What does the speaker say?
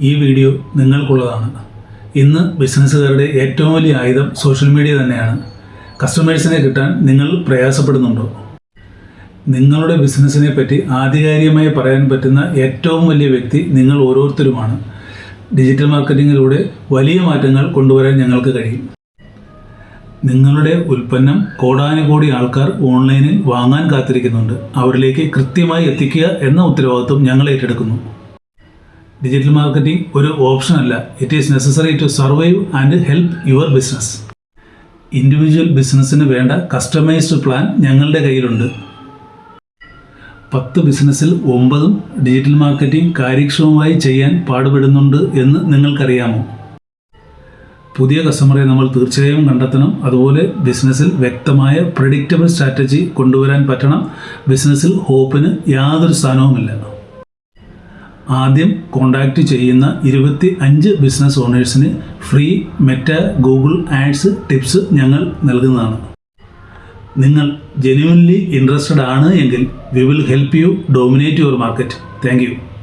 ഈ വീഡിയോ നിങ്ങൾക്കുള്ളതാണ്. ഇന്ന് ബിസിനസ്സുകാരുടെ ഏറ്റവും വലിയ ആയുധം സോഷ്യൽ മീഡിയ തന്നെയാണ്. കസ്റ്റമേഴ്സിനെ കിട്ടാൻ നിങ്ങൾ പ്രയാസപ്പെടുന്നുണ്ടോ? നിങ്ങളുടെ ബിസിനസ്സിനെ പറ്റി ആധികാരികമായി പറയാൻ പറ്റുന്ന ഏറ്റവും വലിയ വ്യക്തി നിങ്ങൾ ഓരോരുത്തരുമാണ്. ഡിജിറ്റൽ മാർക്കറ്റിങ്ങിലൂടെ വലിയ മാറ്റങ്ങൾ കൊണ്ടുവരാൻ ഞങ്ങൾക്ക് കഴിയും. നിങ്ങളുടെ ഉൽപ്പന്നം കോടാനുകോടി ആൾക്കാർ ഓൺലൈനിൽ വാങ്ങാൻ കാത്തിരിക്കുന്നുണ്ട്. അവരിലേക്ക് കൃത്യമായി എത്തിക്കുക എന്ന ഉത്തരവാദിത്വം ഞങ്ങൾ ഏറ്റെടുക്കുന്നു. ഡിജിറ്റൽ മാർക്കറ്റിംഗ് ഒരു ഓപ്ഷനല്ല, it is necessary to survive and help your business. Individual ബിസിനസ്സിന് വേണ്ട കസ്റ്റമൈസ്ഡ് പ്ലാൻ ഞങ്ങളുടെ കയ്യിലുണ്ട്. 10 ബിസിനസ്സിൽ 9 ഡിജിറ്റൽ മാർക്കറ്റിംഗ് കാര്യക്ഷമമായി ചെയ്യാൻ പാടുപെടുന്നുണ്ട് എന്ന് നിങ്ങൾക്കറിയാമോ? പുതിയ കസ്റ്റമറെ നമ്മൾ തീർച്ചയായും കണ്ടെത്തണം. അതുപോലെ ബിസിനസ്സിൽ വ്യക്തമായ പ്രെഡിക്റ്റബിൾ സ്ട്രാറ്റജി കൊണ്ടുവരാൻ പറ്റണം. ബിസിനസ്സിൽ ഹോപ്പിന് യാതൊരു സ്ഥാനവുമില്ല. ആദ്യം കോൺടാക്റ്റ് ചെയ്യുന്ന 25 ബിസിനസ് ഓണേഴ്സിന് free Meta Google ads tips ഞങ്ങൾ നൽകുന്നതാണ്. നിങ്ങൾ ജെന്യുവൻലി ഇൻട്രസ്റ്റഡ് ആണ് എങ്കിൽ we will help you dominate your market. Thank U.